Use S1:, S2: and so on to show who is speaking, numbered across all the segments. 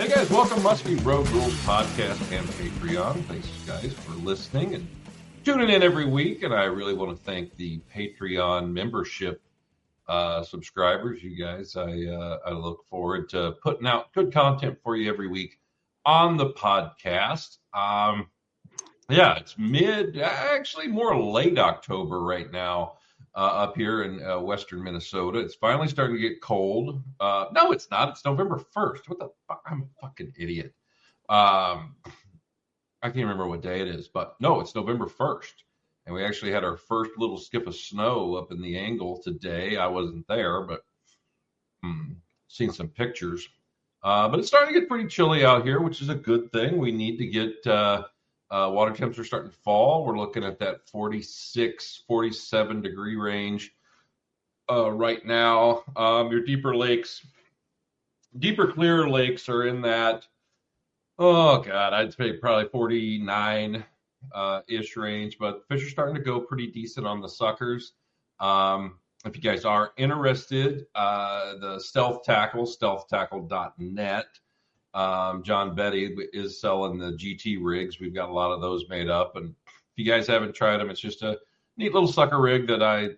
S1: Hey guys, welcome to Musky Road Rules Podcast and Patreon. Thanks guys for listening and tuning in every week. And I really want to thank the Patreon membership subscribers. You guys, I look forward to putting out good content for you every week on the podcast. It's actually more late October right now. Up here in western Minnesota. It's finally starting to get cold. No, it's not. It's November 1st. What the fuck? I'm a fucking idiot. I can't remember what day it is, but no, it's November 1st. And we actually had our first little skip of snow up in the Angle today. I wasn't there, but seen some pictures. But it's starting to get pretty chilly out here, which is a good thing. We need to get... water temps are starting to fall. We're looking at that 46, 47 degree range right now. Your deeper clear lakes are in that, I'd say probably 49 ish range, but fish are starting to go pretty decent on the suckers. If you guys are interested, the Stealth Tackle, stealthtackle.net. John Betty is selling the GT rigs. We've got a lot of those made up. And if you guys haven't tried them, it's just a neat little sucker rig that I,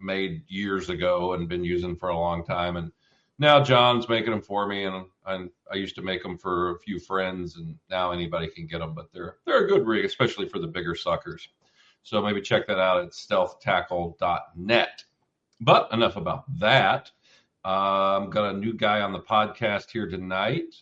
S1: made years ago and been using for a long time. And now John's making them for me. And I used to make them for a few friends, and now anybody can get them. But they're a good rig, especially for the bigger suckers. So maybe check that out at stealthtackle.net. But enough about that. Got a new guy on the podcast here tonight,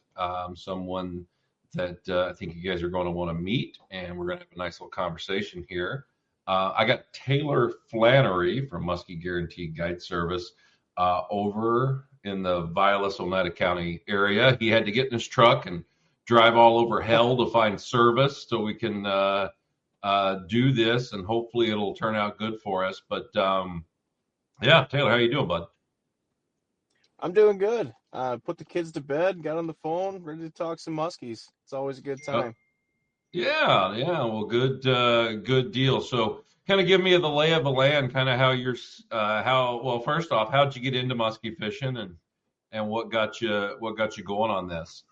S1: someone that I think you guys are going to want to meet, and we're going to have a nice little conversation here. I got Taylor Flannery from Musky Guaranteed Guide Service over in the Vilas, Oneida County area. He had to get in his truck and drive all over hell to find service so we can do this, and hopefully it'll turn out good for us. But, Taylor, how you doing, bud?
S2: I'm doing good. Put the kids to bed, got on the phone, ready to talk some muskies. It's always a good time.
S1: Yeah. Well, good deal. So kind of give me the lay of the land, kind of first off, how'd you get into musky fishing and what got you going on this?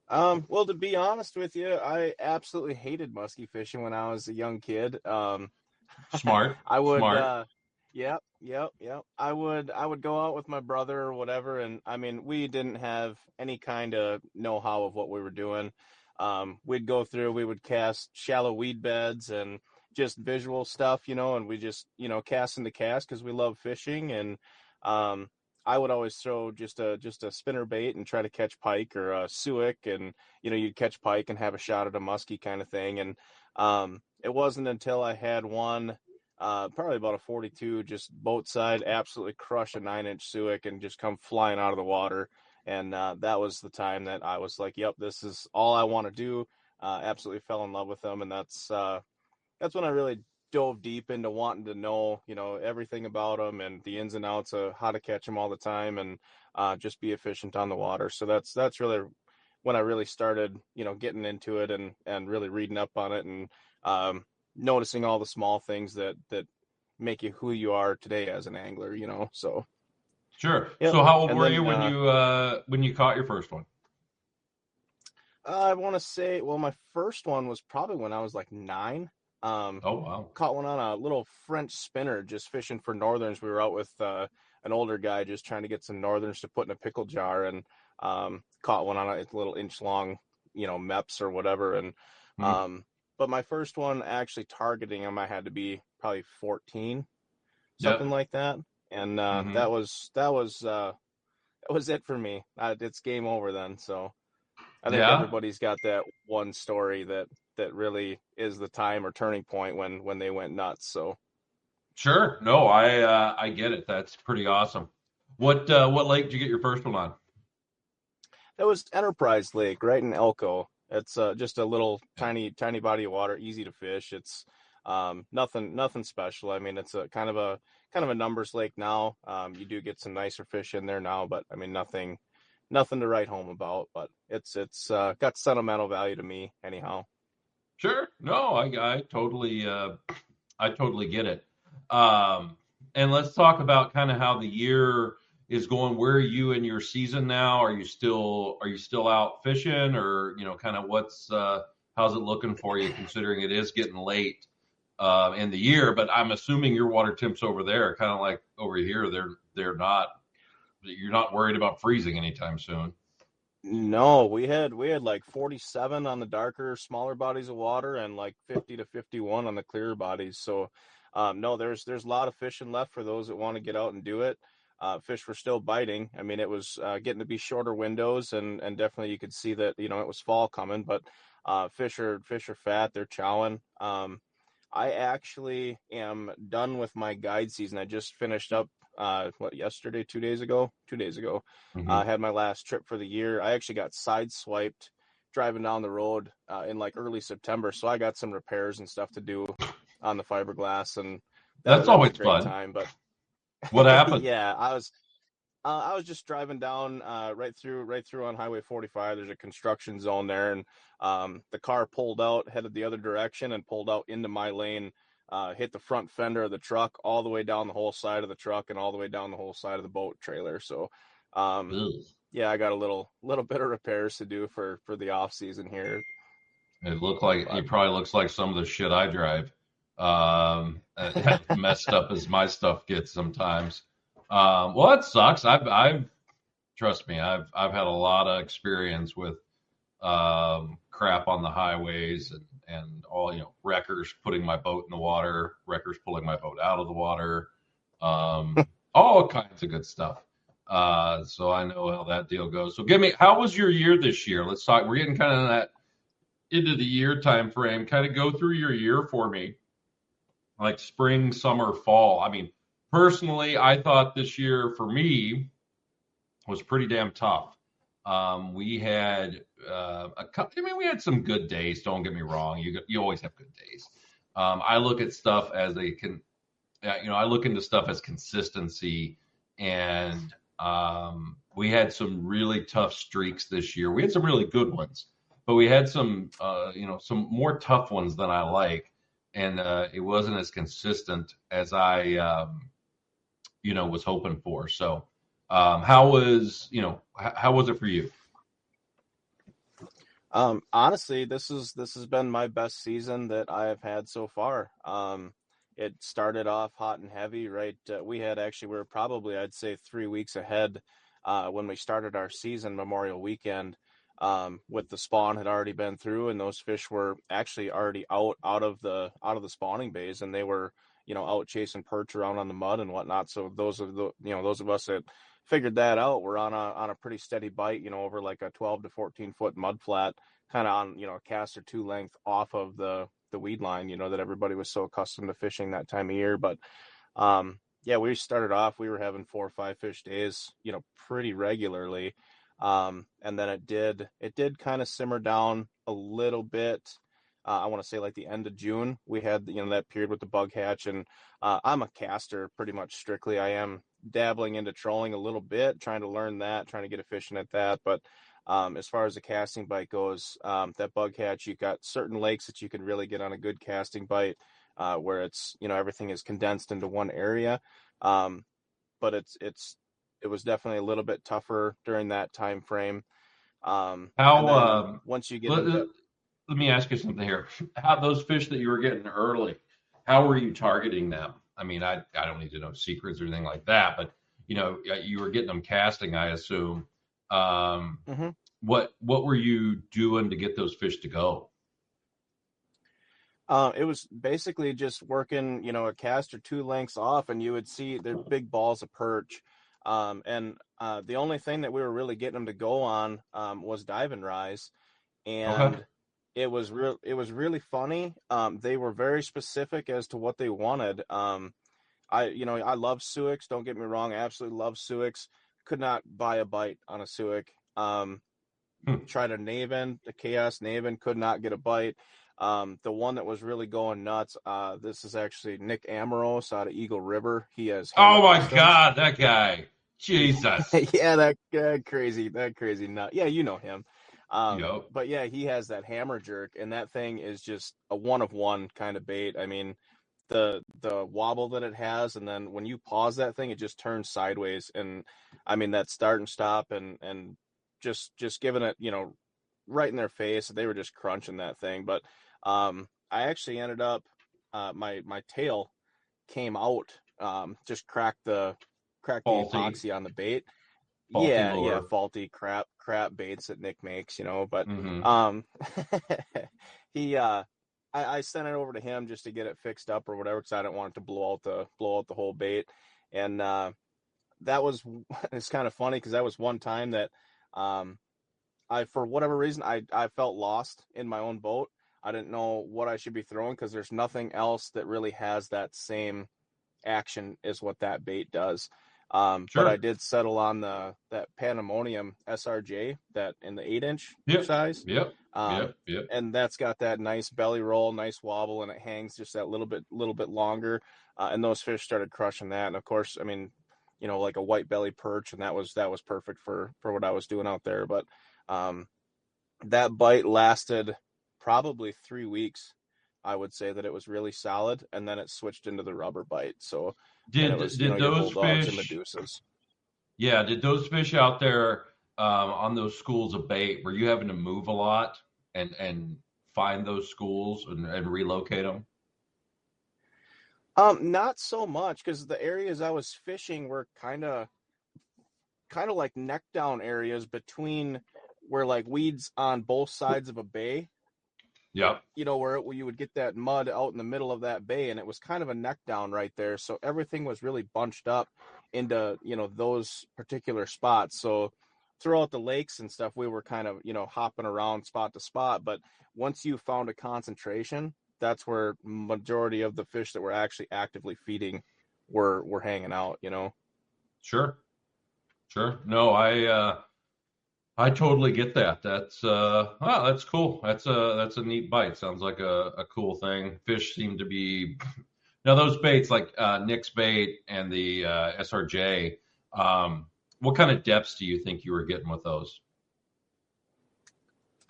S2: Well, to be honest with you, I absolutely hated musky fishing when I was a young kid.
S1: Smart.
S2: I would,
S1: Smart.
S2: Yep. I would go out with my brother or whatever, and I mean, we didn't have any kind of know-how of what we were doing. We would cast shallow weed beds and just visual stuff, and we just, cast into cast because we love fishing. And I would always throw just a spinner bait and try to catch pike or a suic, and you'd catch pike and have a shot at a muskie kind of thing. And it wasn't until I had one. Probably about a 42, just boat side, absolutely crush a 9-inch suic and just come flying out of the water. And that was the time that I was like, yep, this is all I want to do. Absolutely fell in love with them. And that's when I really dove deep into wanting to know, everything about them and the ins and outs of how to catch them all the time and just be efficient on the water. So that's really when I really started, getting into it and really reading up on it and noticing all the small things that make you who you are today as an angler, so.
S1: Sure.
S2: Yep.
S1: So how old were you when you caught your first one?
S2: I want to say, well, my first one was probably when I was like 9.
S1: Oh, wow.
S2: Caught one on a little French spinner, just fishing for northerns. We were out with an older guy just trying to get some northerns to put in a pickle jar, and caught one on a little inch long, meps or whatever. And but my first one actually targeting him, I had to be probably 14, something like that. And that was it for me. It's game over then. So I think everybody's got that one story that really is the time or turning point when they went nuts. So
S1: sure. No, I get it. That's pretty awesome. What lake did you get your first one on?
S2: That was Enterprise Lake, right in Elko. It's just a little tiny body of water, easy to fish. It's nothing special. I mean, it's a kind of a numbers lake now. You do get some nicer fish in there now, but I mean nothing to write home about. But it's got sentimental value to me anyhow.
S1: Sure. No, I totally get it. And let's talk about kind of how the year is going. Where are you in your season now? Are you still out fishing, or kind of how's it looking for you, considering it is getting late in the year? But I'm assuming your water temps over there, kind of like over here, they're not. You're not worried about freezing anytime soon.
S2: No, we had like 47 on the darker, smaller bodies of water, and like 50 to 51 on the clearer bodies. So, no, there's a lot of fishing left for those that want to get out and do it. Fish were still biting. I mean, it was getting to be shorter windows, and definitely you could see that it was fall coming. But fish are fat. They're chowing. I actually am done with my guide season. I just finished up yesterday, 2 days ago. 2 days ago, I
S1: Hmm.
S2: had my last trip for the year. I actually got sideswiped driving down the road in like early September, so I got some repairs and stuff to do on the fiberglass, and that
S1: That's
S2: that was a
S1: always
S2: great
S1: fun.
S2: time. But
S1: What happened?
S2: yeah, I was just driving down right through on Highway 45. There's a construction zone there, and the car pulled out, headed the other direction, and pulled out into my lane. Hit the front fender of the truck all the way down the whole side of the truck and all the way down the whole side of the boat trailer. So, um,
S1: Ugh.
S2: yeah, I got a little bit of repairs to do for the off season here.
S1: It
S2: But
S1: probably looks like some of the shit I drive. As messed up as my stuff gets sometimes. Well, that sucks. I've trust me, I've had a lot of experience with crap on the highways and all wreckers putting my boat in the water, wreckers pulling my boat out of the water, all kinds of good stuff. So I know how that deal goes. So how was your year this year? Let's talk. We're getting kind of that into the year time frame. Kind of go through your year for me, like spring, summer, fall. I mean, personally, I thought this year for me was pretty damn tough. We had we had some good days. Don't get me wrong. You always have good days. I look at stuff as I look into stuff as consistency, and we had some really tough streaks this year. We had some really good ones, but we had some more tough ones than I like, and it wasn't as consistent as I was hoping for. So, how was it for you?
S2: honestly, this has been my best season that I have had so far. It started off hot and heavy, right? We were probably, I'd say, 3 weeks ahead when we started our season Memorial Weekend. With the spawn had already been through, and those fish were actually already out of the spawning bays, and they were out chasing perch around on the mud and whatnot. So those of us that figured that out, we're on a pretty steady bite, over like a 12 to 14 foot mud flat, kind of on a cast or two length off of the weed line, that everybody was so accustomed to fishing that time of year. But yeah, we started off, we were having 4 or 5 fish days, pretty regularly. And then it did kind of simmer down a little bit. I want to say like the end of June, we had, that period with the bug hatch, and I'm a caster pretty much strictly. I am dabbling into trolling a little bit, trying to learn that, trying to get efficient at that. But as far as the casting bite goes, that bug hatch, you got certain lakes that you can really get on a good casting bite, where it's, everything is condensed into one area. Um, but it was definitely a little bit tougher during that time frame. And
S1: How
S2: then once you get
S1: let,
S2: into
S1: let me ask you something here. How those fish that you were getting early, how were you targeting them? I mean, I don't need to know secrets or anything like that, but you were getting them casting, I assume. Um,
S2: Mhm.
S1: what were you doing to get those fish to go?
S2: It was basically just working, a cast or two lengths off, and you would see they're big balls of perch. And the only thing that we were really getting them to go on was diving rise,
S1: Okay.
S2: and it was really funny. They were very specific as to what they wanted. I love suics. Don't get me wrong, I absolutely love suics. Could not buy a bite on a suic.
S1: Hmm.
S2: Tried a Naven, the Chaos Naven, could not get a bite. The one that was really going nuts, this is actually Nick Amoros out of Eagle River. He has Hammer
S1: Oh my
S2: Customs.
S1: God, that guy. Jesus.
S2: Yeah, that crazy nut. Yeah, you know him.
S1: Yep.
S2: But yeah, he has that hammer jerk, and that thing is just a one of one kind of bait. I mean, the wobble that it has, and then when you pause that thing, it just turns sideways. And I mean that start and stop and just giving it, right in their face. They were just crunching that thing. But I actually ended up my tail came out, just cracked the
S1: Faulty,
S2: epoxy on the bait.
S1: faulty
S2: Yeah,
S1: lure.
S2: faulty crap baits that Nick makes, but
S1: Hmm.
S2: um he I sent it over to him just to get it fixed up or whatever, because I didn't want it to blow out the whole bait. And that was it's kind of funny because that was one time that um I, for whatever reason, I felt lost in my own boat. I didn't know what I should be throwing because there's nothing else that really has that same action as what that bait does. But I
S1: Sure.
S2: did settle on that Pandemonium SRJ, that in the 8-inch
S1: Yep.
S2: size.
S1: Yep.
S2: Um,
S1: Yep. Yep.
S2: and that's got that nice belly roll, nice wobble, and it hangs just that little bit longer. And those fish started crushing that. And of course, I mean, like a white belly perch, and that was perfect for what I was doing out there. But um, that bite lasted probably 3 weeks. I would say that it was really solid, and then it switched into the rubber bite. So, and it was,
S1: Did
S2: your
S1: those
S2: bulldogs and
S1: fish?
S2: medusas.
S1: Yeah, did those fish out there on those schools of bait? Were you having to move a lot and find those schools and relocate them?
S2: Not so much, because the areas I was fishing were kind of like neck down areas between where like weeds on both sides of a bay,
S1: Yep.
S2: where you would get that mud out in the middle of that bay, and it was kind of a neck down right there. So everything was really bunched up into, those particular spots. So throughout the lakes and stuff, we were kind of, hopping around spot to spot. But once you found a concentration, that's where majority of the fish that were actually actively feeding were hanging out.
S1: Sure. Sure. No, I totally get that. That's cool. That's a neat bite. Sounds like a cool thing. Fish seem to be now those baits like Nick's bait and the SRJ. Um, what kind of depths do you think you were getting with those?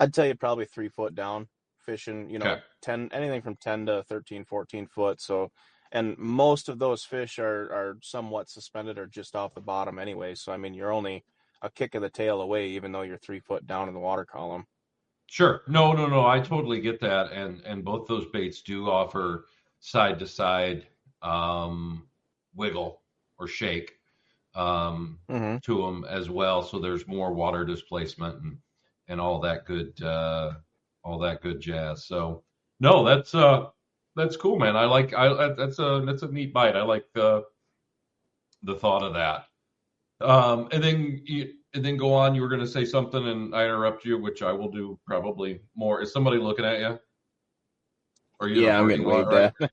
S2: I'd tell you probably 3 foot down fishing,
S1: Okay.
S2: 10, anything from 10 to 13, 14 foot. So, and most of those fish are somewhat suspended or just off the bottom anyway. So, I mean, you're only a kick of the tail away, even though you're 3 foot down in the water column.
S1: Sure. No, no, no. I totally get that, and both those baits do offer side to side wiggle or shake
S2: Mm-hmm.
S1: to them as well. So there's more water displacement and all that good jazz. So no, that's cool, man. That's a neat bite. I like the thought of that. And then go on. You were going to say something, and I interrupt you, which I will do probably more. Is somebody looking at you? Or are you in a
S2: Yeah, I'm
S1: parking
S2: getting
S1: lot,
S2: waved
S1: right?
S2: at.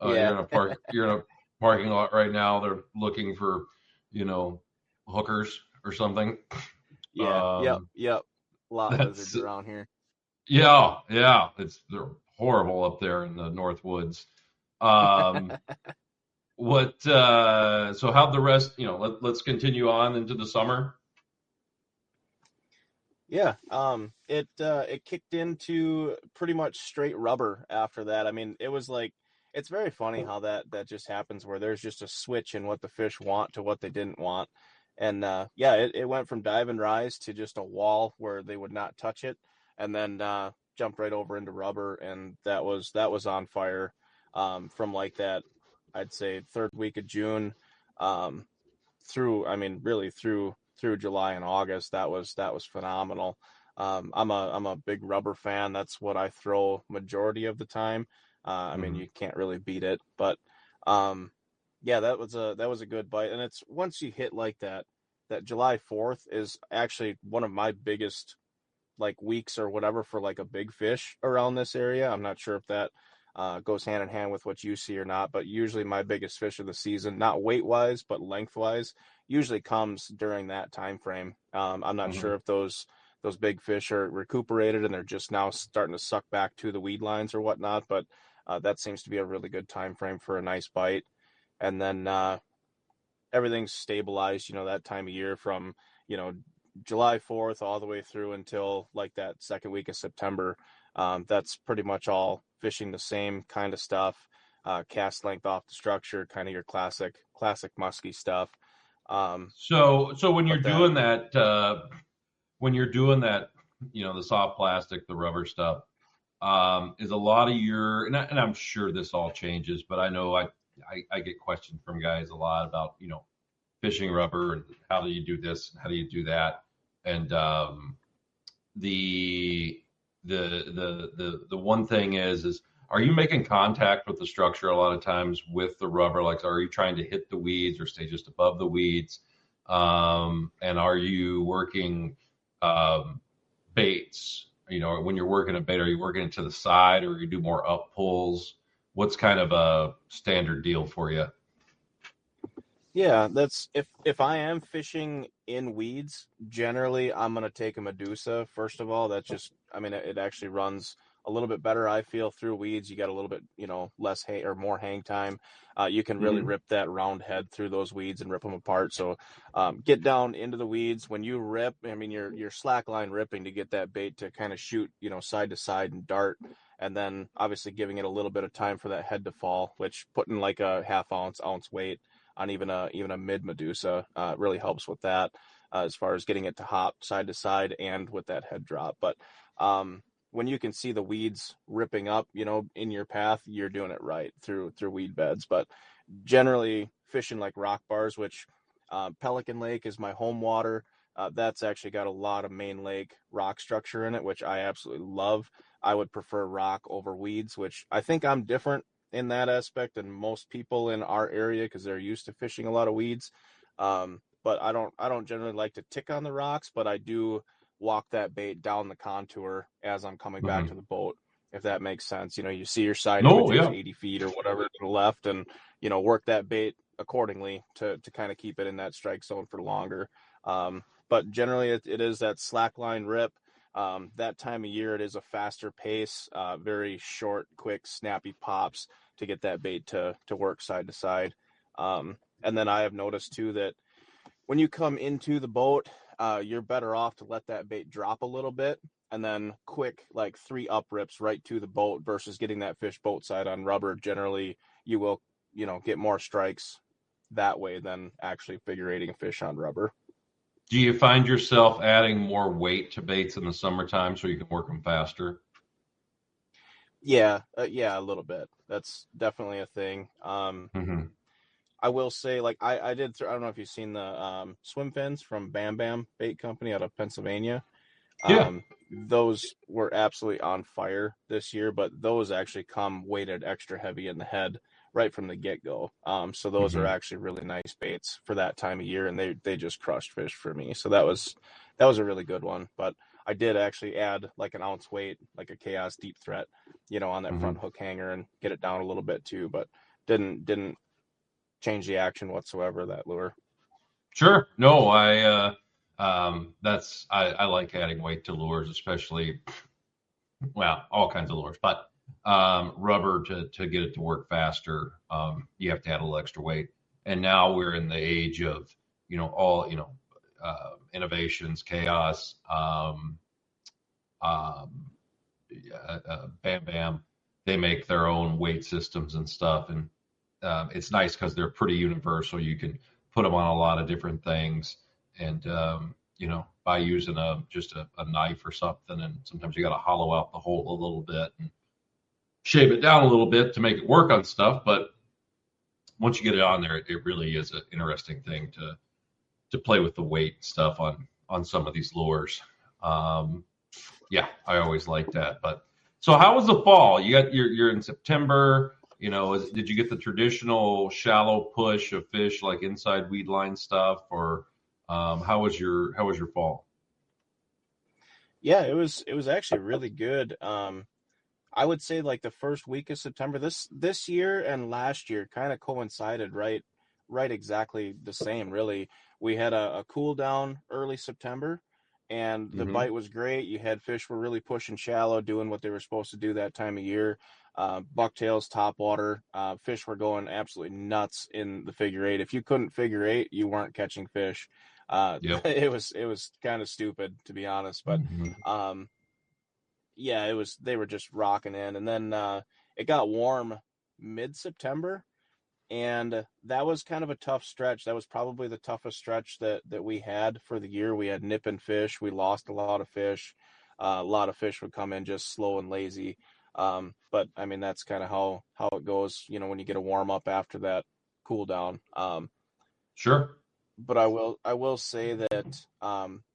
S2: Yeah.
S1: You're in a parking lot right now. They're looking for, you know, hookers or something.
S2: Yeah. Yep.
S1: Um,
S2: Yep. A lot of
S1: that's
S2: lizards around here.
S1: yeah, yeah. They're horrible up there in the North Woods. Um, so how'd the rest, let's continue on into the summer.
S2: Yeah, it kicked into pretty much straight rubber after that. I mean, it was like, it's very funny how that just happens, where there's just a switch in what the fish want to what they didn't want. And yeah, it went from dive and rise to just a wall where they would not touch it, and then jumped right over into rubber, and that was on fire, from like that, I'd say, third week of June, um, through, I mean, really through July and August. That was phenomenal. I'm a big rubber fan. That's what I throw majority of the time. I mean,
S1: Hmm.
S2: you can't really beat it. But um, yeah, that was a good bite. And it's, once you hit like that July 4th is actually one of my biggest like weeks or whatever for like a big fish around this area. I'm not sure if that goes hand in hand with what you see or not, but usually my biggest fish of the season, not weight wise, but length wise, usually comes during that time frame. I'm not
S1: Hmm.
S2: sure if those big fish are recuperated and they're just now starting to suck back to the weed lines or whatnot, but that seems to be a really good time frame for a nice bite. And then everything's stabilized, that time of year from, you know, July 4th all the way through until like that second week of September. That's pretty much all fishing the same kind of stuff. cast length off the structure, kind of your classic musky stuff.
S1: So
S2: But then,
S1: when you're doing that, the soft plastic, the rubber stuff, is a lot of your, and I'm sure this all changes, but I know I get questions from guys a lot about, fishing rubber and how do you do this, and how do you do that, and the the one thing is are you making contact with the structure a lot of times with the rubber? Like, are you trying to hit the weeds or stay just above the weeds? And are you working baits? When you're working a bait, are you working it to the side or you do more up pulls? What's kind of a standard deal for you?
S2: yeah, that's if I am fishing in weeds, generally I'm gonna take a Medusa first of all. That's just, I mean, it actually runs a little bit better. I feel through weeds, you got a little bit, less hang or more hang time. You can really
S1: Mm-hmm.
S2: rip that round head through those weeds and rip them apart. So, get down into the weeds when you rip. I mean, you're slack line ripping to get that bait to kind of shoot, side to side and dart, and then obviously giving it a little bit of time for that head to fall, which putting like a half ounce weight on even a mid Medusa really helps with that, as far as getting it to hop side to side and with that head drop. But when you can see the weeds ripping up, in your path, you're doing it right through weed beds. But generally fishing like rock bars, which Pelican Lake is my home water. That's actually got a lot of main lake rock structure in it, which I absolutely love. I would prefer rock over weeds, which I think I'm different in that aspect than most people in our area because they're used to fishing a lot of weeds. But I don't generally like to tick on the rocks, but I do walk that bait down the contour as I'm coming back
S1: Mm-hmm.
S2: to the boat, if that makes sense. You see your side
S1: No,
S2: images
S1: yeah,
S2: 80 feet or whatever to the left, and work that bait accordingly to kind of keep it in that strike zone for longer. But generally, it is that slack line rip. That time of year, it is a faster pace, very short, quick, snappy pops to get that bait to work side to side. And then I have noticed too that when you come into the boat, you're better off to let that bait drop a little bit and then quick, like 3 up rips right to the boat versus getting that fish boat side on rubber. Generally, you will, get more strikes that way than actually figure eighting a fish on rubber.
S1: do you find yourself adding more weight to baits in the summertime so you can work them faster?
S2: Yeah, a little bit. That's definitely a thing.
S1: Mm-hmm.
S2: I will say, like I did. I don't know if you've seen the swim fins from Bam Bam Bait Company out of Pennsylvania.
S1: Yeah.
S2: Those were absolutely on fire this year, but those actually come weighted extra heavy in the head right from the get go. So those are
S1: Mm-hmm.
S2: actually really nice baits for that time of year, and they just crushed fish for me. So that was a really good one. But I did actually add like an ounce weight, like a Chaos Deep Threat, on that
S1: Mm-hmm.
S2: front hook hanger and get it down a little bit too. But didn't change the action whatsoever, that lure.
S1: Sure. No, I like adding weight to lures, especially, well, all kinds of lures, but rubber to get it to work faster, you have to add a little extra weight. And now we're in the age of, all, innovations, chaos, um, Bam Bam. They make their own weight systems and stuff, and it's nice because they're pretty universal. You can put them on a lot of different things, and by using just a knife or something, and sometimes you got to hollow out the hole a little bit and shave it down a little bit to make it work on stuff. But once you get it on there, it really is an interesting thing to play with the weight and stuff on some of these lures. Um, yeah, I always like that. But so, how was the fall? You're in September. Did you get the traditional shallow push of fish like inside weed line stuff, or how was your fall?
S2: Yeah, it was actually really good. I would say like the first week of September this year and last year kind of coincided right exactly the same really. We had a cool down early September and the
S1: Mm-hmm.
S2: bite was great. You had fish were really pushing shallow, doing what they were supposed to do that time of year. Bucktails, topwater, fish were going absolutely nuts in the figure eight. If you couldn't figure eight, you weren't catching fish.
S1: Yep.
S2: It was kind of stupid to be honest, but
S1: Mm-hmm.
S2: um, yeah, they were just rocking in, and then it got warm mid-September, and that was kind of a tough stretch. That was probably the toughest stretch that we had for the year. We had nip and fish. We lost a lot of fish. A lot of fish would come in just slow and lazy. But I mean, that's kind of how it goes, when you get a warm up after that cool down.
S1: Sure.
S2: But I will say that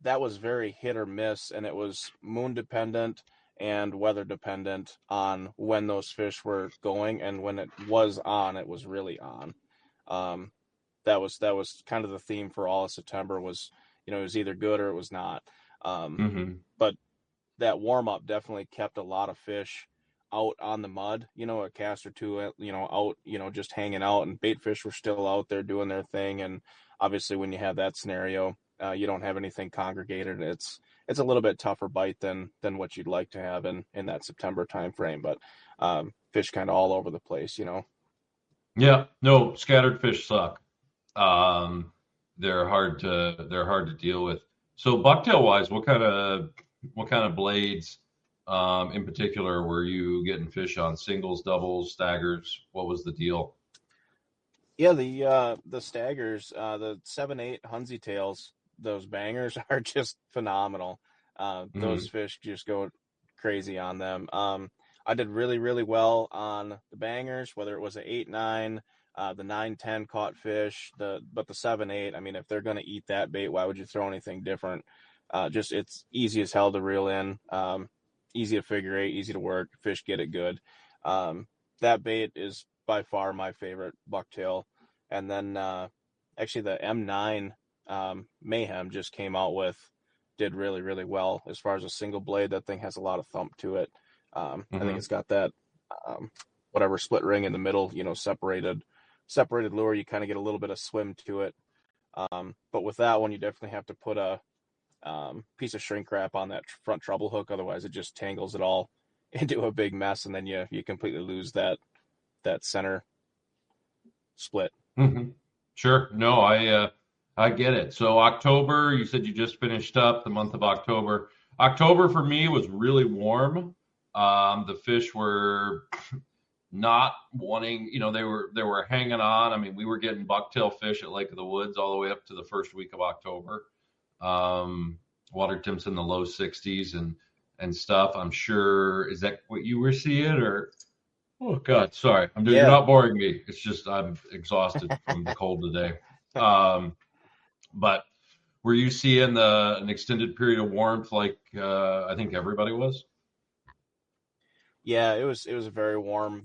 S2: that was very hit or miss, and it was moon dependent and weather dependent on when those fish were going, and when it was on, it was really on. Um, that was kind of the theme for all of September was, it was either good or it was not. Um,
S1: Mm-hmm.
S2: but that warm up definitely kept a lot of fish out on the mud, a cast or two, out, just hanging out, and bait fish were still out there doing their thing. And obviously when you have that scenario, you don't have anything congregated. It's a little bit tougher bite than what you'd like to have in that September time frame, but fish kind of all over the place.
S1: Yeah. No, scattered fish suck. Um, they're hard to deal with. So bucktail wise, what kind of blades in particular were you getting fish on? Singles, doubles, staggers? What was the deal?
S2: Yeah, the staggers, the 7/8 Hunzy tails, those bangers are just phenomenal. Those
S1: Hmm.
S2: fish just go crazy on them. I did really, really well on the bangers, whether it was a 8/9, the 9/10 caught fish, but the 7/8. I mean, if they're gonna eat that bait, why would you throw anything different? Just it's easy as hell to reel in, easy to figure eight, easy to work. Fish get it good. That bait is by far my favorite bucktail. And then actually the M9 Mayhem just came out with, did really, really well as far as a single blade. That thing has a lot of thump to it. I think
S1: Hmm.
S2: it's got that um, whatever split ring in the middle, separated lure. You kind of get a little bit of swim to it. But with that one, you definitely have to put a piece of shrink wrap on that front treble hook. Otherwise, it just tangles it all into a big mess, and then you completely lose that center split.
S1: Hmm. Sure. No, I get it. So October, you said you just finished up the month of October. October for me was really warm. The fish were not wanting, they were hanging on. I mean, we were getting bucktail fish at Lake of the Woods all the way up to the first week of October. Um, Water temps in the low 60s and stuff. I'm sure, is that what you were seeing? Or oh God, sorry, you're
S2: Yeah,
S1: not boring me. It's just I'm exhausted from the cold today. Um, but were you seeing an extended period of warmth like I think everybody was?
S2: yeah, it was a very warm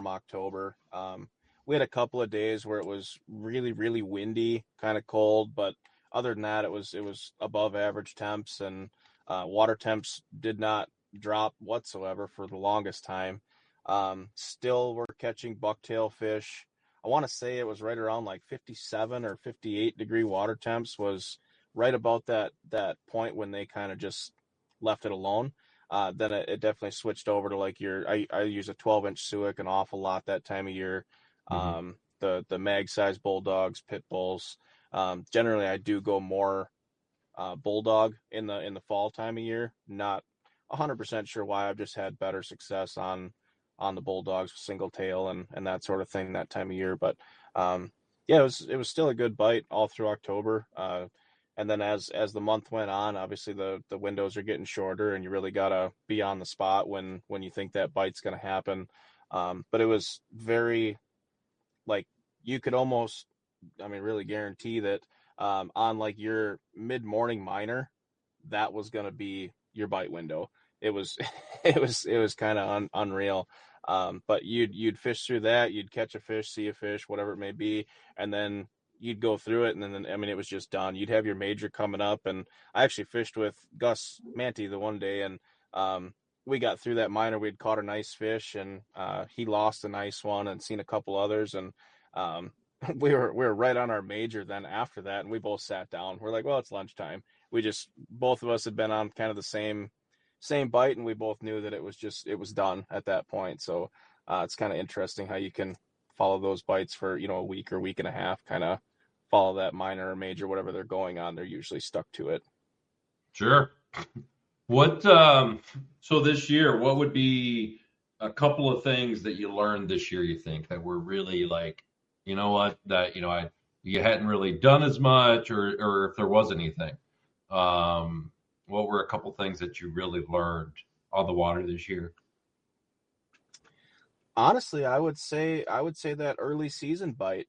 S2: October. We had a couple of days where it was really, really windy, kind of cold, but other than that, it was above average temps, and water temps did not drop whatsoever for the longest time. Still, we're catching bucktail fish. I want to say it was right around like 57 or 58-degree water temps was right about that point when they kind of just left it alone. Then it definitely switched over to like I use a 12-inch Suic an awful lot that time of year.
S1: Hmm.
S2: The mag size bulldogs, pit bulls. Generally, I do go more bulldog in the fall time of year. Not 100% sure why. I've just had better success on the bulldogs, single tail and that sort of thing that time of year. But yeah, it was still a good bite all through October. And then as the month went on, obviously the windows are getting shorter, and you really gotta be on the spot when you think that bite's gonna happen. But it was very, like, you could almost, I mean, really guarantee that on like your mid morning minor, that was gonna be your bite window. It was it was kind of unreal. But you'd fish through that, you'd catch a fish, see a fish, whatever it may be, and then you'd go through it, and then I mean it was just done. You'd have your major coming up, and I actually fished with Gus Manty the one day, and we got through that minor. We'd caught a nice fish, and he lost a nice one, and seen a couple others, and um, we were right on our major then after that, and we both sat down. We're like, well, it's lunchtime. We just, both of us had been on kind of the same bite, and we both knew that it was done at that point. So it's kind of interesting how you can follow those bites for a week or week and a half, kind of follow that minor or major, whatever they're going on. They're usually stuck to it.
S1: Sure. What so this year, what would be a couple of things that you learned this year you think that were really like, you know what, that you hadn't really done as much, or if there was anything, um, what were a couple things that you really learned on the water this year?
S2: Honestly, I would say that early season bite,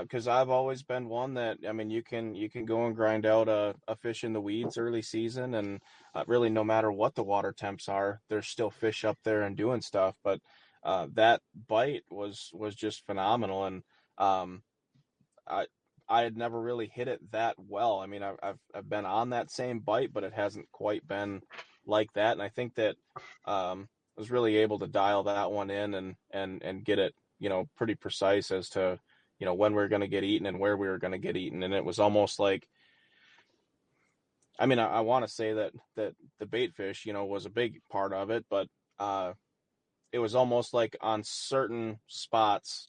S2: because I've always been one that, I mean, you can go and grind out a fish in the weeds early season, and really no matter what the water temps are, there's still fish up there and doing stuff. But that bite was just phenomenal, and um, I I had never really hit it that well. I mean, I've been on that same bite, but it hasn't quite been like that. And I think that I was really able to dial that one in and get it, pretty precise as to, when we were going to get eaten and where we were going to get eaten. And it was almost like, I mean, I want to say that the bait fish, was a big part of it, but uh, it was almost like on certain spots,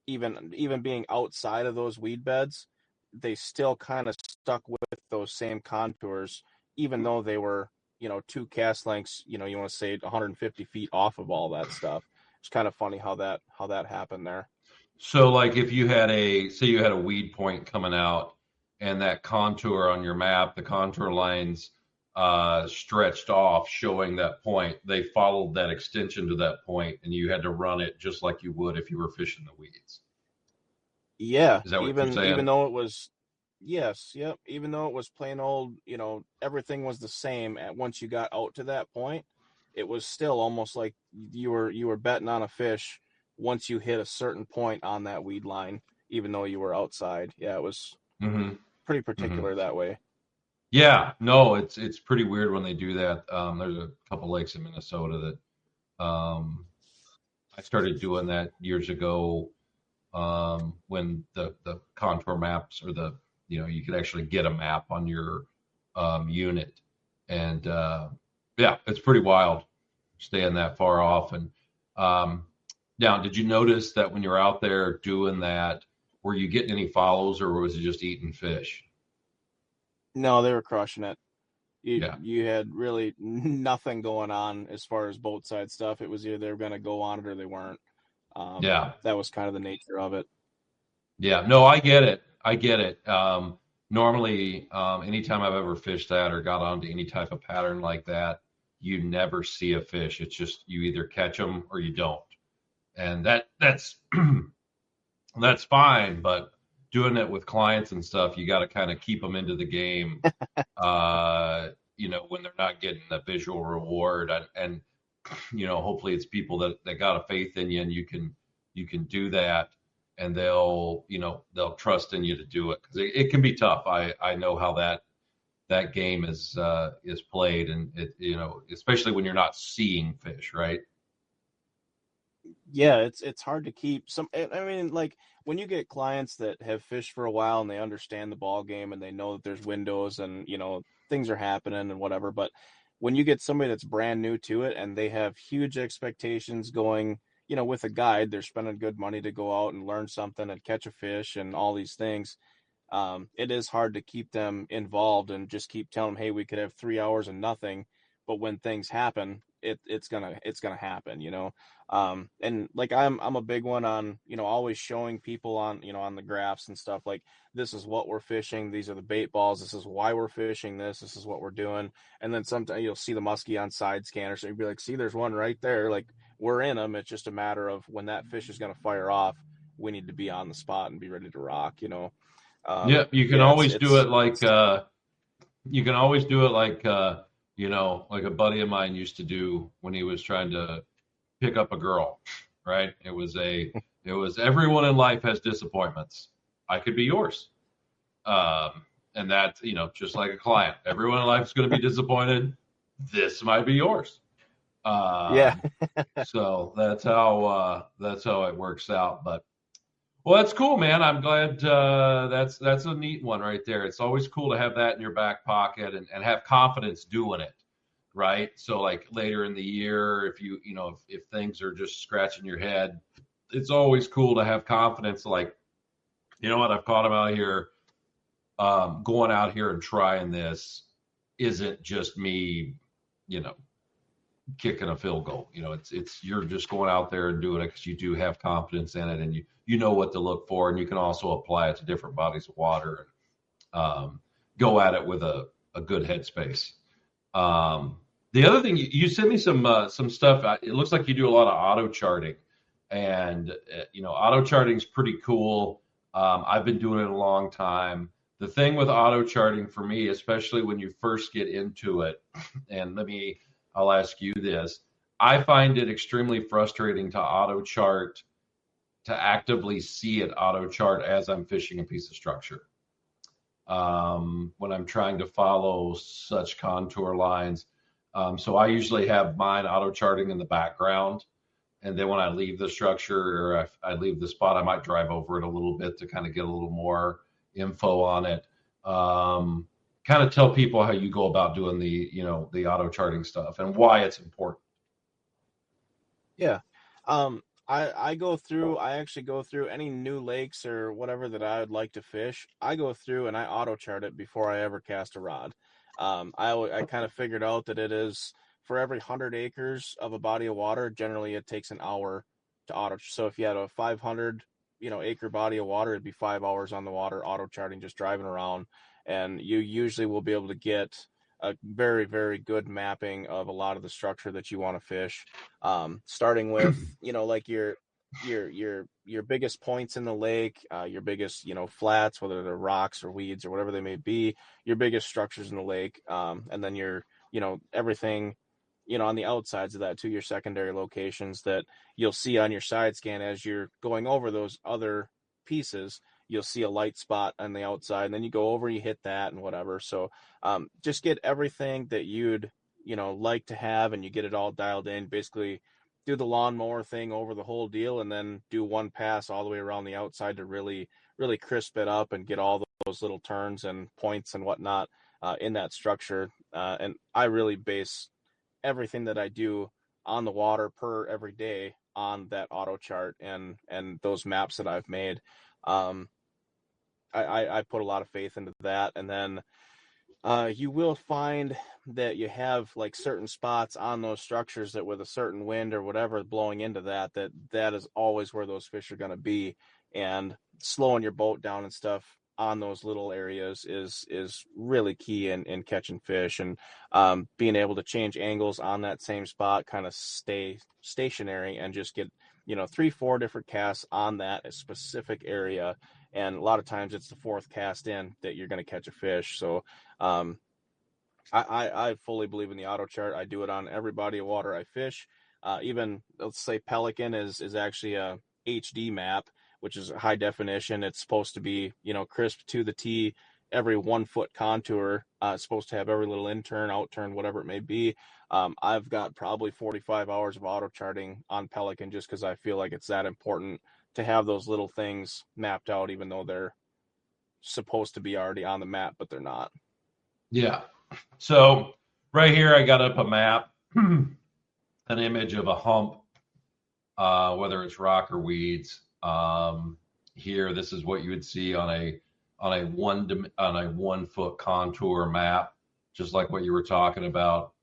S2: even being outside of those weed beds, they still kind of stuck with those same contours, even though they were, two cast lengths, you want to say 150 feet off of all that stuff. It's kind of funny how that happened there.
S1: So, like, if you had say you had a weed point coming out, and that contour on your map, the contour lines stretched off, showing that point, they followed that extension to that point, and you had to run it just like you would if you were fishing the weeds.
S2: Yeah,
S1: Is that what you're
S2: even
S1: saying?
S2: though it was, yes, yep, even though it was plain old, everything was the same at once you got out to that point, it was still almost like you were betting on a fish once you hit a certain point on that weed line, even though you were outside. Yeah, it was
S1: Mm-hmm.
S2: pretty
S1: Mm-hmm.
S2: particular that way.
S1: Yeah, no, it's pretty weird when they do that. There's a couple lakes in Minnesota that I started doing that years ago, when the contour maps, or you could actually get a map on your unit, and yeah, it's pretty wild staying that far off. And um, now, did you notice that when you're out there doing that, were you getting any follows, or was it just eating fish?
S2: No, they were crushing it. you
S1: Yeah,
S2: you had really nothing going on as far as boat side stuff. It was either they were going to go on it or they weren't.
S1: yeah.
S2: That was kind of the nature of it.
S1: Yeah, no, I get it. I get it. Normally, anytime I've ever fished that or got onto any type of pattern like that, you never see a fish. It's just you either catch them or you don't, and that's that's fine. But doing it with clients and stuff, you got to kind of keep them into the game. When they're not getting the visual reward, and hopefully it's people that got a faith in you, and you can do that, and they'll trust in you to do it, because it can be tough. I know how that game is played, and especially when you're not seeing fish, right?
S2: Yeah, it's hard to keep some. I mean, like when you get clients that have fished for a while and they understand the ball game and they know that there's windows and things are happening and whatever. But when you get somebody that's brand new to it and they have huge expectations going, with a guide, they're spending good money to go out and learn something and catch a fish and all these things. It is hard to keep them involved and just keep telling them, hey, we could have 3 hours and nothing, but when things happen, it's gonna happen, and like I'm a big one on, always showing people on, on the graphs and stuff, like this is what we're fishing, these are the bait balls, this is why we're fishing this is what we're doing. And then sometimes you'll see the muskie on side scanner, so you'd be like, see, there's one right there, like we're in them, it's just a matter of when that fish is going to fire off, we need to be on the spot and be ready to rock.
S1: Yeah, you can
S2: Yeah,
S1: always do it like you can always do it like a buddy of mine used to do when he was trying to pick up a girl, right? It was everyone in life has disappointments. I could be yours. And that's, just like a client. Everyone in life is going to be disappointed. This might be yours.
S2: yeah,
S1: Um, so that's how it works out. But well, that's cool, man. I'm glad that's a neat one right there. It's always cool to have that in your back pocket, and have confidence doing it, right? So like later in the year, if if things are just scratching your head, it's always cool to have confidence. Like, you know what, I've caught him out here. Going out here and trying this isn't just me, you know, kicking a field goal. It's you're just going out there and doing it because you do have confidence in it, and you know what to look for, and you can also apply it to different bodies of water and go at it with a good headspace. The other thing, you sent me some stuff. It looks like you do a lot of auto charting, and auto charting is pretty cool. I've been doing it a long time. The thing with auto charting for me, especially when you first get into it, and I'll ask you this. I find it extremely frustrating to auto chart, to actively see it auto chart as I'm fishing a piece of structure. When I'm trying to follow such contour lines. So I usually have mine auto charting in the background. And then when I leave the structure or if I leave the spot, I might drive over it a little bit to kind of get a little more info on it. Kind of tell people how you go about doing the auto charting stuff and why it's important.
S2: Yeah. I actually go through any new lakes or whatever that I would like to fish. I go through and I auto chart it before I ever cast a rod. I kind of figured out that it is for every 100 acres of a body of water, generally it takes an hour to auto. So if you had a 500, acre body of water, it'd be 5 hours on the water auto charting, just driving around. And you usually will be able to get a very, very good mapping of a lot of the structure that you want to fish. Starting with, like your biggest points in the lake, your biggest, flats, whether they're rocks or weeds or whatever they may be, your biggest structures in the lake, and then everything, on the outsides of that to your secondary locations that you'll see on your side scan as you're going over those other pieces. You'll see a light spot on the outside, and then you go over, you hit that and whatever. So just get everything that you'd, like to have, and you get it all dialed in. Basically do the lawnmower thing over the whole deal, and then do one pass all the way around the outside to really, really crisp it up and get all those little turns and points and whatnot in that structure. And I really base everything that I do on the water per every day on that auto chart and those maps that I've made. I put a lot of faith into that. And then you will find that you have like certain spots on those structures that with a certain wind or whatever blowing into that is always where those fish are going to be. And slowing your boat down and stuff on those little areas is really key in catching fish. And being able to change angles on that same spot, kind of stay stationary and just get 3-4 different casts on that specific area. And a lot of times it's the fourth cast in that you're going to catch a fish. So I fully believe in the auto chart. I do it on every body of water I fish. Even let's say Pelican is actually a HD map, which is high definition. It's supposed to be, crisp to the T, every 1 foot contour. It's supposed to have every little in turn, out turn, whatever it may be. I've got probably 45 hours of auto charting on Pelican just because I feel like it's that important to have those little things mapped out, even though they're supposed to be already on the map, but they're not.
S1: Yeah. So right here, I got up a map, an image of a hump, whether it's rock or weeds. Here, this is what you would see on a 1 foot contour map, just like what you were talking about.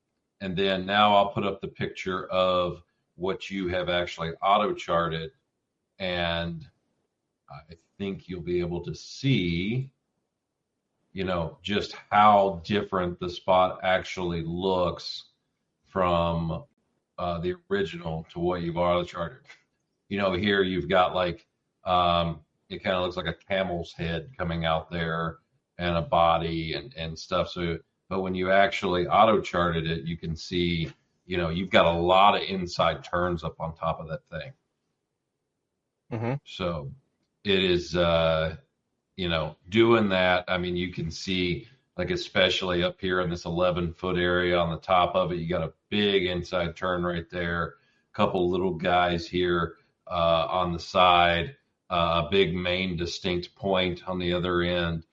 S1: And then now I'll put up the picture of what you have actually auto charted, and I think you'll be able to see, just how different the spot actually looks from the original to what you've auto charted. Here you've got like, it kind of looks like a camel's head coming out there and a body and stuff. So, but when you actually auto charted it, you can see, you've got a lot of inside turns up on top of that thing.
S2: Mm-hmm.
S1: So it is, doing that. I mean, you can see, like, especially up here in this 11-foot area on the top of it, you got a big inside turn right there. A couple little guys here on the side, a big main distinct point on the other end.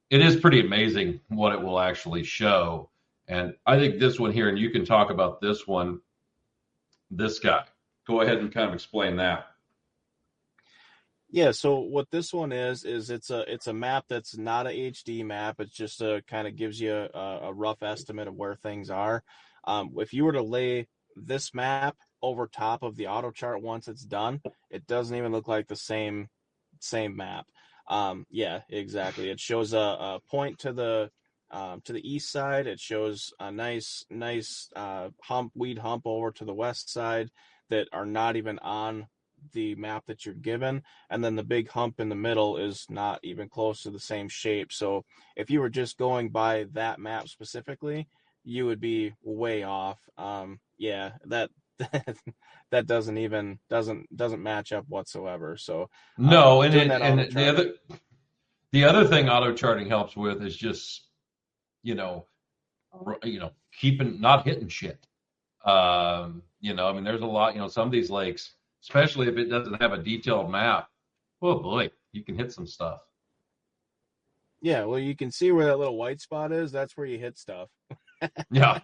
S1: It is pretty amazing what it will actually show. And I think this one here, and you can talk about this one, this guy. Go ahead and kind of explain that.
S2: Yeah, so what this one is it's a map that's not a HD map. It's just kind of gives you a rough estimate of where things are. If you were to lay this map over top of the auto chart once it's done, it doesn't even look like the same map. Yeah, exactly. It shows a point to the east side. It shows a nice weed hump over to the west side that are not even on the map that you're given, and then the big hump in the middle is not even close to the same shape. So if you were just going by that map specifically, you would be way off. Yeah, that that doesn't match up whatsoever. So
S1: No, and
S2: doing
S1: it
S2: that auto
S1: and
S2: charting.
S1: the other thing auto charting helps with is just you know keeping not hitting shit. I mean, there's a lot. Some of these lakes, especially if it doesn't have a detailed map. Oh boy, you can hit some stuff.
S2: Yeah, well, you can see where that little white spot is. That's where you hit stuff.
S1: Yeah,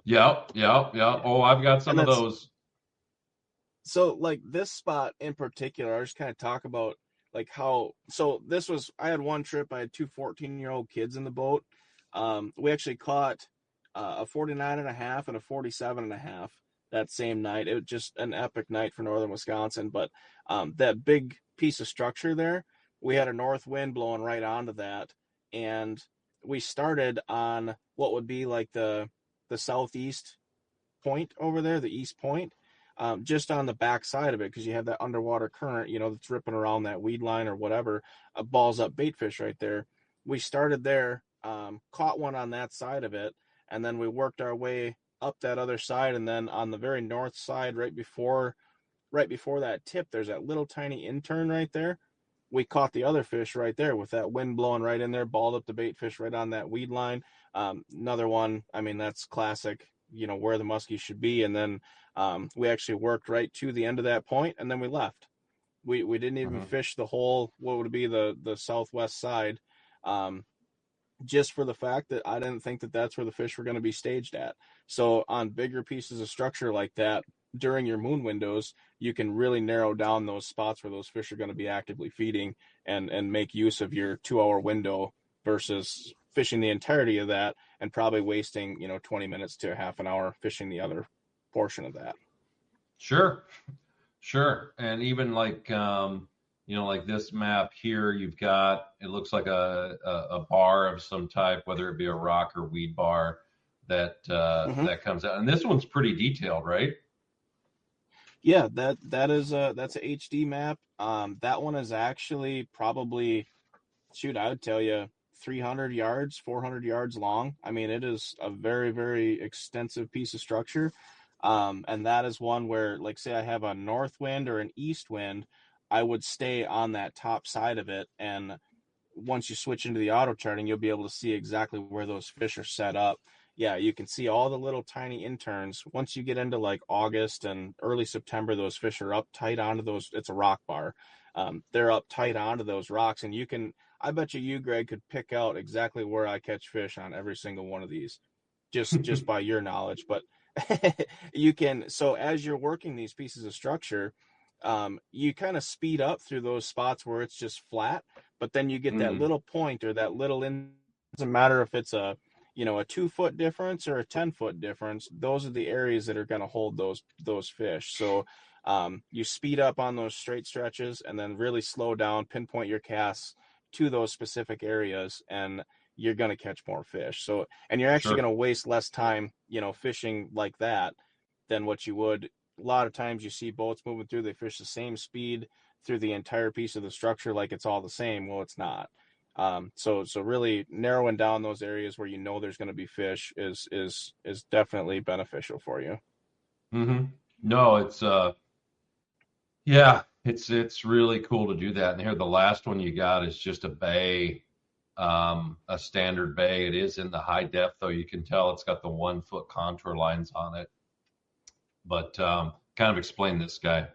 S1: yeah, yeah, yeah. Oh, I've got some
S2: And
S1: of
S2: that's
S1: those.
S2: so like this spot in particular. I just kind of talk about like how. So this was I had one trip. I had two 14-year-old kids in the boat. We actually caught a 49 and a half and a 47 and a half that same night. It was just an epic night for northern Wisconsin. But that big piece of structure there, we had a north wind blowing right onto that, and we started on what would be like the southeast point over there, the east point, just on the back side of it, because you have that underwater current, that's ripping around that weed line or whatever, balls up bait fish right there. We started there, caught one on that side of it, and then we worked our way up that other side, and then on the very north side, right before that tip, there's that little tiny intern right there. We caught the other fish right there with that wind blowing right in there, balled up the bait fish right on that weed line. Another one, I mean, that's classic, where the muskie should be. And then we actually worked right to the end of that point, and then we left. We didn't even
S1: Mhm.
S2: fish the whole, what would be the southwest side, just for the fact that I didn't think that that's where the fish were going to be staged at. So on bigger pieces of structure like that, during your moon windows, you can really narrow down those spots where those fish are going to be actively feeding, and make use of your 2 hour window versus fishing the entirety of that and probably wasting 20 minutes to a half an hour fishing the other portion of that.
S1: Sure, sure. And even like this map here, you've got it looks like a bar of some type, whether it be a rock or weed bar
S2: Mm-hmm.
S1: that comes out. And this one's pretty detailed, right?
S2: Yeah, that's a HD map. That one is actually probably, shoot, I would tell you 300 yards, 400 yards long. I mean, it is a very, very extensive piece of structure. And that is one where, like, say I have a north wind or an east wind, I would stay on that top side of it. And once you switch into the auto charting, you'll be able to see exactly where those fish are set up. Yeah, you can see all the little tiny interns. Once you get into like August and early September, those fish are up tight onto those. It's a rock bar. They're up tight onto those rocks, and you can. I bet you, Greg, could pick out exactly where I catch fish on every single one of these, just by your knowledge. But you can. So as you're working these pieces of structure, you kind of speed up through those spots where it's just flat, but then you get that
S1: Hmm.
S2: little point or that little doesn't matter if it's a 2 foot difference or a 10 foot difference. Those are the areas that are going to hold those fish. So you speed up on those straight stretches and then really slow down, pinpoint your casts to those specific areas, and you're going to catch more fish. So, and you're actually
S1: Sure.
S2: going to waste less time, fishing like that than what you would. A lot of times you see boats moving through, they fish the same speed through the entire piece of the structure like it's all the same. Well, it's not. So really narrowing down those areas where there's going to be fish is definitely beneficial for you.
S1: Hmm. No, it's yeah, it's really cool to do that. And here, the last one you got is just a bay, a standard bay. It is in the high depth, though. You can tell it's got the 1 foot contour lines on it. But kind of explain this guy.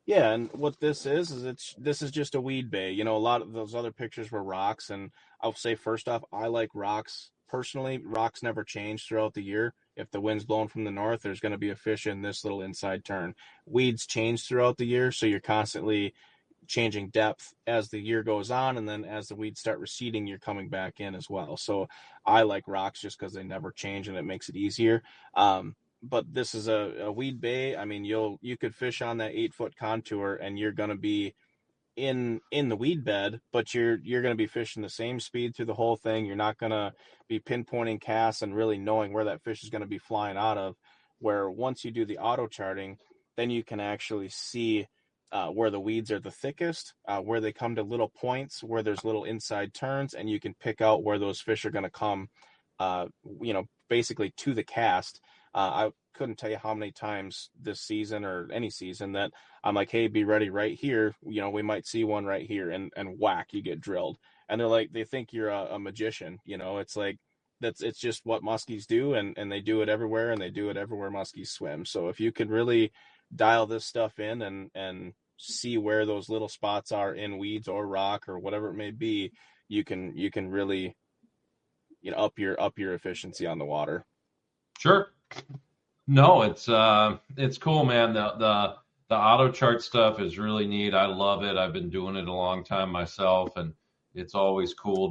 S2: Yeah, and what this is just a weed bay. A lot of those other pictures were rocks, and I'll say first off, I like rocks personally. Rocks never change throughout the year. If the wind's blowing from the north, there's going to be a fish in this little inside turn. Weeds change throughout the year, so you're constantly changing depth as the year goes on, and then as the weeds start receding, you're coming back in as well. So I like rocks just because they never change and it makes it easier. But this is a weed bay. I mean, you could fish on that 8-foot contour, and you're going to be in the weed bed, but you're going to be fishing the same speed through the whole thing. You're not going to be pinpointing casts and really knowing where that fish is going to be flying out of. Where once you do the auto charting, then you can actually see where the weeds are the thickest, where they come to little points, where there's little inside turns, and you can pick out where those fish are going to come, basically to the cast. I couldn't tell you how many times this season or any season that I'm like, hey, be ready right here. We might see one right here, and whack, you get drilled. And they're like, they think you're a magician. It's like, it's just what muskies do, and they do it everywhere, and they do it everywhere muskies swim. So if you could really dial this stuff in and see where those little spots are in weeds or rock or whatever it may be, you can really up your efficiency on the water.
S1: Sure. No, it's cool, man. The auto chart stuff is really neat. I love it. I've been doing it a long time myself, and it's always cool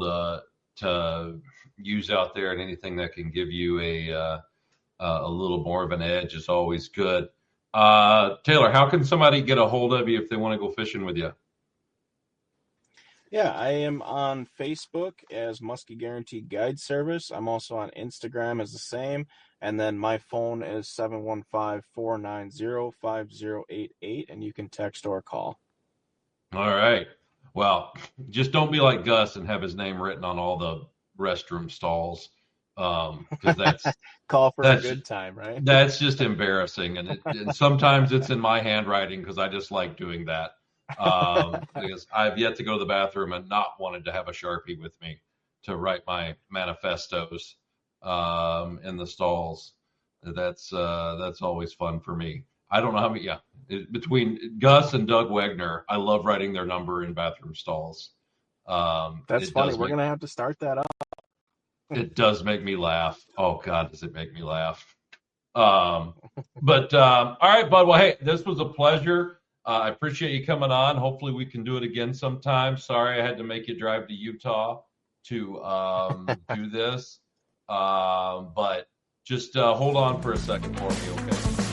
S1: to use out there, and anything that can give you a little more of an edge is always good. Taylor, how can somebody get a hold of you if they want to go fishing with you?
S2: Yeah, I am on Facebook as Musky Guaranteed Guide Service. I'm also on Instagram as the same. And then my phone is 715-490-5088, and you can text or call.
S1: All right. Well, just don't be like Gus and have his name written on all the restroom stalls. Because that's
S2: call for a good time, right?
S1: That's just embarrassing. And sometimes it's in my handwriting because I just like doing that. Because I've yet to go to the bathroom and not wanted to have a Sharpie with me to write my manifestos in the stalls. That's always fun for me. I don't know how many. Yeah, between Gus and Doug Wegner, I love writing their number in bathroom stalls.
S2: That's funny. We're gonna have to start that up.
S1: It does make me laugh. Oh God, does it make me laugh? All right, bud. Well, hey, this was a pleasure. I appreciate you coming on. Hopefully we can do it again sometime. Sorry I had to make you drive to Utah to do this. But just hold on for a second for me, okay?